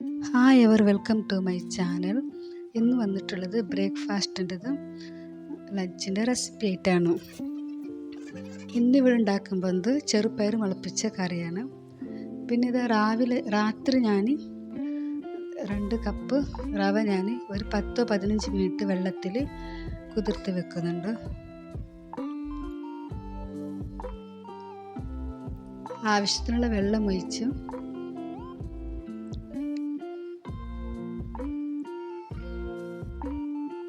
Hi ever welcome to my channel. ഇന്ന് വന്നിട്ടുള്ളത് ബ്രേക്ക്ഫാസ്റ്റിൻ്റെതും ലഞ്ചിൻ്റെ recipe ആയിട്ടാണ്. ഇന്നിവിടെ ഉണ്ടാക്കുമ്പോൾ ചെറുപയർ മുളപ്പിച്ച കറിയാണ്. പിന്നെ ഇത് രാത്രി ഞാൻ 2 കപ്പ് റവ ഞാൻ ഒരു 10-15 മിനിറ്റ് വെള്ളത്തിൽ കുതിർത്ത് വെക്കുന്നുണ്ട്. ആവശ്യത്തിനുള്ള വെള്ളം ഒഴിച്ച്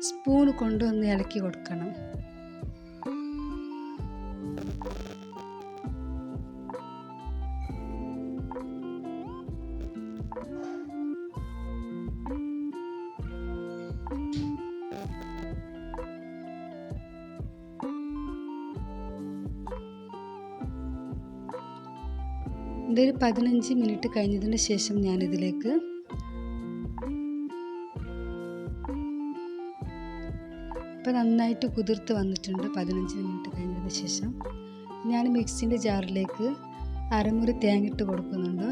സ്പൂൺ കൊണ്ടൊന്ന് ഇളക്കി കൊടുക്കണം. ഇതൊരു 15 മിനിറ്റ് കഴിഞ്ഞതിന് ശേഷം ഞാനിതിലേക്ക് ഇപ്പോൾ നന്നായിട്ട് കുതിർത്ത് വന്നിട്ടുണ്ട്. 15 മിനിറ്റ് കഴിഞ്ഞതിന് ശേഷം ഞാൻ മിക്സിൻ്റെ ജാറിലേക്ക് അരമുറി തേങ്ങ ഇട്ട് കൊടുക്കുന്നുണ്ട്.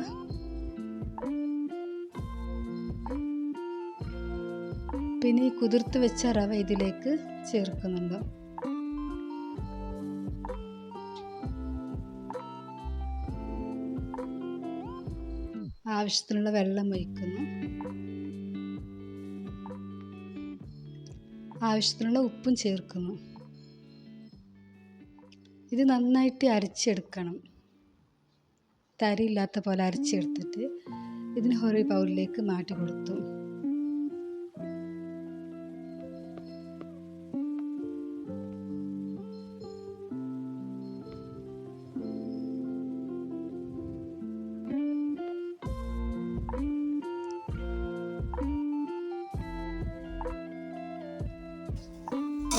പിന്നെ ഈ കുതിർത്ത് വെച്ച റവ ഇതിലേക്ക് ചേർക്കുന്നുണ്ട്. ആവശ്യത്തിനുള്ള വെള്ളം ഒഴിക്കുന്നു. ആവശ്യത്തിനുള്ള ഉപ്പും ചേർക്കുന്നു. ഇത് നന്നായിട്ട് അരച്ചെടുക്കണം. തരിയില്ലാത്ത പോലെ അരച്ചെടുത്തിട്ട് ഇതിന് ഒരു ബൗളിലേക്ക് മാറ്റി കൊടുത്തു.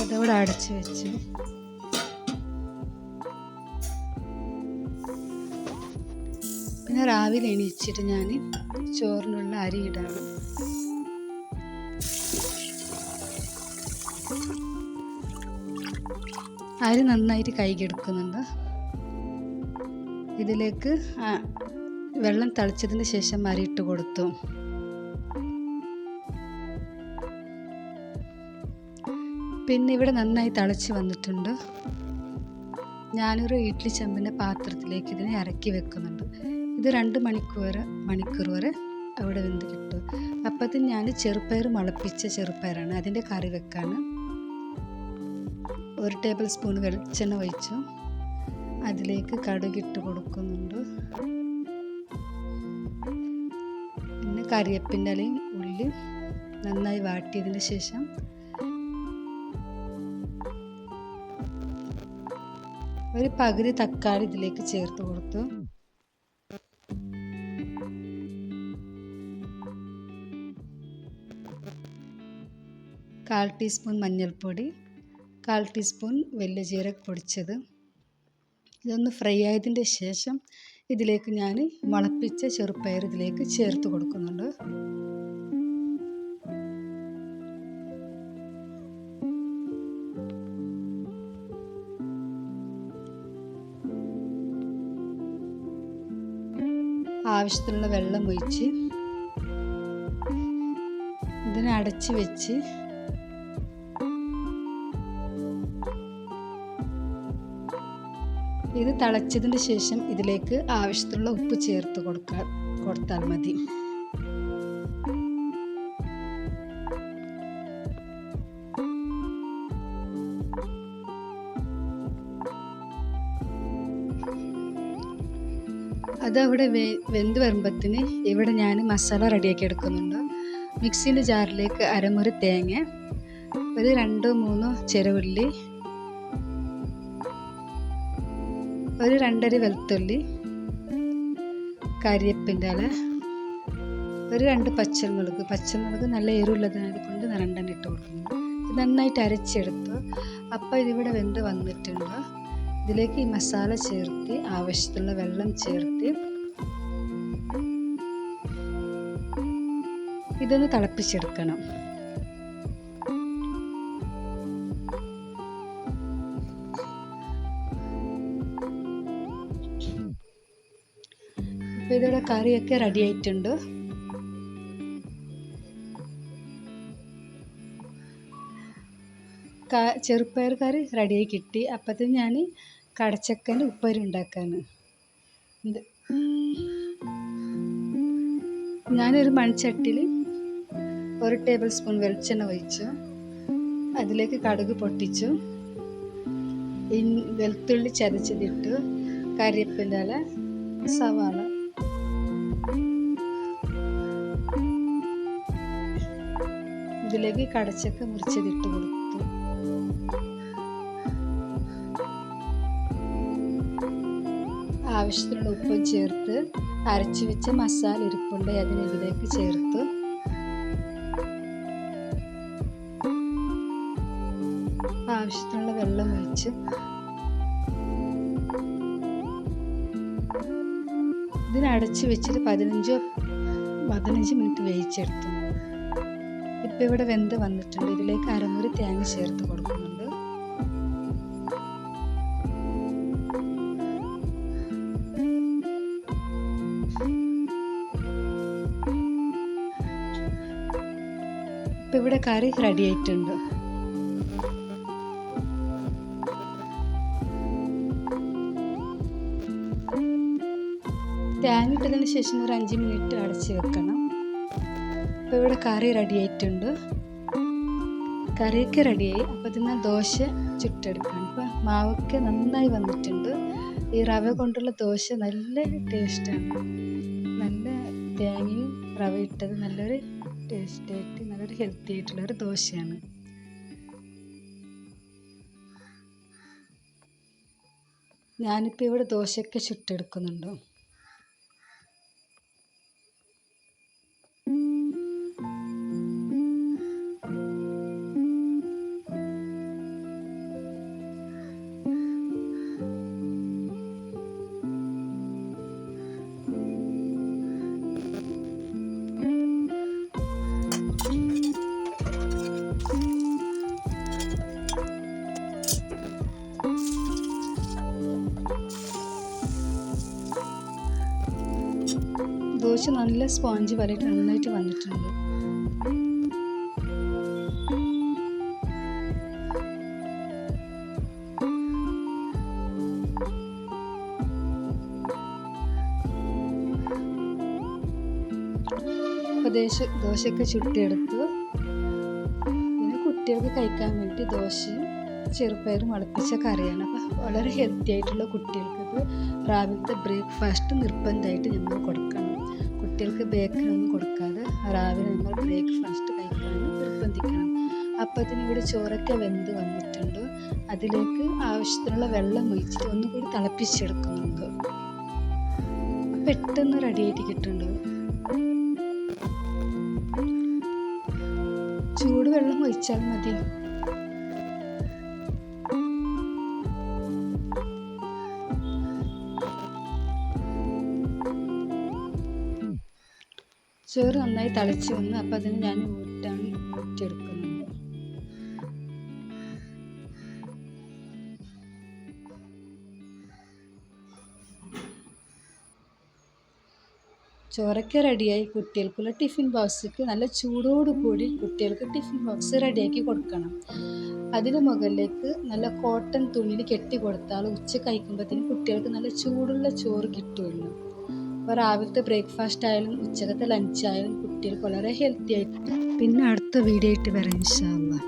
അതോടെ അടച്ച് വെച്ച് പിന്നെ രാവിലെ എണീച്ചിട്ട് ഞാൻ ചോറിനുള്ള അരി ഇടാണ്. അരി നന്നായിട്ട് കഴുകിയെടുക്കുന്നുണ്ട്. ഇതിലേക്ക് വെള്ളം തിളച്ചതിന് ശേഷം അരി ഇട്ട് കൊടുത്തു. പിന്നെ ഇവിടെ നന്നായി തിളച്ച് വന്നിട്ടുണ്ട്. ഞാനൊരു ഇഡ്ഡലി ചെമ്പിൻ്റെ പാത്രത്തിലേക്ക് ഇതിനെ ഇറക്കി വെക്കുന്നുണ്ട്. ഇത് 2 മണിക്കൂർ വരെ അവിടെ വെന്ത് കിട്ടും. അപ്പത്തിന് ഞാൻ ചെറുപയർ മുളപ്പിച്ച ചെറുപയറാണ്, അതിൻ്റെ കറി വെക്കാണ്. 1 ടേബിൾ സ്പൂൺ വെളിച്ചെണ്ണ ഒഴിച്ചു അതിലേക്ക് കടുകിട്ട് കൊടുക്കുന്നുണ്ട്. പിന്നെ കറിവേപ്പിൻ്റെ ഇലയും ഉള്ളി നന്നായി വാട്ടിയതിന് ശേഷം ഒരു പകുതി തക്കാളി ഇതിലേക്ക് ചേർത്ത് കൊടുത്തു. കാൽ ടീസ്പൂൺ മഞ്ഞൾപ്പൊടി, 1/4 ടീസ്പൂൺ വലിയ ജീരകം പൊടിച്ചത്. ഇതൊന്ന് ഫ്രൈ ആയതിൻ്റെ ശേഷം ഇതിലേക്ക് ഞാൻ മുളപ്പിച്ച ചെറുപയർ ഇതിലേക്ക് ചേർത്ത് കൊടുക്കുന്നുണ്ട്. ആവശ്യത്തിനുള്ള വെള്ളം ഒഴിച്ച് ഇതിനെ അടച്ച് വെച്ച് ഇത് തിളച്ചതിന് ശേഷം ഇതിലേക്ക് ആവശ്യത്തിനുള്ള ഉപ്പ് ചേർത്ത് കൊടുത്താൽ മതി. അതവിടെ വെന്ത് വരുമ്പത്തിന് ഇവിടെ ഞാൻ മസാല റെഡിയാക്കി എടുക്കുന്നുണ്ട്. മിക്സിൻ്റെ ജാറിലേക്ക് അരമുറി തേങ്ങ, ഒരു 2-3 ചെറുള്ളി, ഒരു 2 വെളുത്തുള്ളി, കരിവേപ്പിൻ്റെ ഇല, ഒരു 2 പച്ചമുളക് നല്ല എരിവുള്ളതിനെ കൊണ്ട് 2 ഇട്ട് കൊടുക്കുന്നുണ്ട്. ഇത് നന്നായിട്ട് അരച്ചെടുത്തു. അപ്പോൾ ഇതിവിടെ വെന്ത് വന്നിട്ടുണ്ട്. ഇതിലേക്ക് ഈ മസാല ചേർത്ത് ആവശ്യത്തിനുള്ള വെള്ളം ചേർത്ത് ഇതൊന്ന് തിളപ്പിച്ചെടുക്കണം. അപ്പോൾ ഇതിവിടെ കറിയൊക്കെ റെഡി ആയിട്ടുണ്ട്. ചെറുപ്പയർ കറി റെഡിയായി കിട്ടി. അപ്പത്തിന് ഞാൻ കടച്ചക്കൻ്റെ ഉപ്പേരി ഉണ്ടാക്കാണ്. ഞാനൊരു മൺചട്ടിയിൽ 1 ടേബിൾ സ്പൂൺ വെളിച്ചെണ്ണ ഒഴിച്ചു. അതിലേക്ക് കടുക് പൊട്ടിച്ചു, വെളുത്തുള്ളി ചതച്ചതിട്ടു, കറിവേപ്പിൻ്റെ ഇല, സവാള. ഇതിലേക്ക് കടച്ചക്ക മുറിച്ചതിട്ട് കൊടുത്തു. ആവശ്യത്തിനുള്ള ഉപ്പും ചേർത്ത് അരച്ചു വെച്ച മസാല ഇരിപ്പുണ്ട്, അതിനിതിലേക്ക് ചേർത്തു. ആവശ്യത്തിനുള്ള വെള്ളം ഒഴിച്ച് ഇതിനടച്ച് വെച്ചിട്ട് 15 മിനിറ്റ് വേവിച്ചെടുത്തു. ഇപ്പം ഇവിടെ വെന്ത് വന്നിട്ടുണ്ട്. ഇതിലേക്ക് അരമുറി തേങ്ങ ചേർത്ത് കൊടുക്കുന്നുണ്ട്. ഇപ്പം ഇവിടെ കറി റെഡി ആയിട്ടുണ്ട്. തേങ്ങ ഇട്ടതിന് ശേഷം ഒരു 5 മിനിറ്റ് അടച്ച് വെക്കണം. അപ്പോൾ ഇവിടെ കറി റെഡി ആയിട്ടുണ്ട്. കറിയൊക്കെ റെഡിയായി. അപ്പോൾ ഇതിന് ദോശ ചുട്ടെടുക്കണം. ഇപ്പോൾ മാവൊക്കെ നന്നായി വന്നിട്ടുണ്ട്. ഈ റവ കൊണ്ടുള്ള ദോശ നല്ല ടേസ്റ്റാണ്. നല്ല തേങ്ങയും റവ ഇട്ടത് നല്ലൊരു ടേസ്റ്റായിട്ട് നല്ലൊരു ഹെൽത്തി ആയിട്ടുള്ളൊരു ദോശയാണ്. ഞാനിപ്പോൾ ഇവിടെ ദോശയൊക്കെ ചുട്ടെടുക്കുന്നുണ്ട്. ദോശ നല്ല സ്പോഞ്ച് പോലെ നന്നായിട്ട് വന്നിട്ടുണ്ട്. അപ്പോൾ ദോശയൊക്കെ ചുട്ടിയെടുത്തു. പിന്നെ കുട്ടികൾക്ക് കഴിക്കാൻ വേണ്ടി ദോശയും ചെറുപയറും മുളപ്പിച്ച കറിയാണ്. അപ്പോൾ വളരെ ഹെൽത്തി ആയിട്ടുള്ള കുട്ടികൾക്ക് രാവിലത്തെ ബ്രേക്ക്ഫാസ്റ്റ് നിർബന്ധമായിട്ട് നമ്മൾ കൊടുക്കണം. കുട്ടികൾക്ക് ബേക്കറിയൊന്നും കൊടുക്കാതെ രാവിലെ നമ്മൾ ബ്രേക്ക്ഫാസ്റ്റ് കഴിക്കാൻ നിർബന്ധിക്കണം. അപ്പോൾ അതിനിവിടെ ചോറൊക്കെ വെന്ത് വന്നിട്ടുണ്ട്. അതിലേക്ക് ആവശ്യത്തിനുള്ള വെള്ളം ഒഴിച്ചിട്ട് ഒന്നുകൂടി തിളപ്പിച്ചെടുക്കുന്നുണ്ട്. പെട്ടെന്ന് റെഡിയായിട്ട് കിട്ടുന്നുണ്ട്. ചൂടുവെള്ളം ഒഴിച്ചാൽ മതി. ചോറ് നന്നായി തിളച്ച് വന്നു. അപ്പോൾ അതിന് ഞാൻ ഊറ്റിയെടുക്കുന്നുണ്ട്. ചോറൊക്കെ റെഡിയായി. കുട്ടികൾക്കുള്ള ടിഫിൻ ബോക്സിക്ക് നല്ല ചൂടോടുകൂടി കുട്ടികൾക്ക് ടിഫിൻ ബോക്സ് റെഡിയാക്കി കൊടുക്കണം. അതിന് മുകളിലേക്ക് നല്ല കോട്ടൺ തുണിയിൽ കെട്ടി കൊടുത്താൽ ഉച്ച കഴിക്കുമ്പോഴത്തേനും കുട്ടികൾക്ക് നല്ല ചൂടുള്ള ചോറ് കിട്ടുമല്ലോ. അപ്പോൾ രാവിലത്തെ ബ്രേക്ക്ഫാസ്റ്റ് ആയാലും ഉച്ചക്കത്തെ ലഞ്ച് ആയാലും കുട്ടികൾക്ക് വളരെ ഹെൽത്തി ആയിട്ട്. പിന്നെ അടുത്ത വീഡിയോ ആയിട്ട് വരാം ഇൻഷാ അല്ലാഹ്.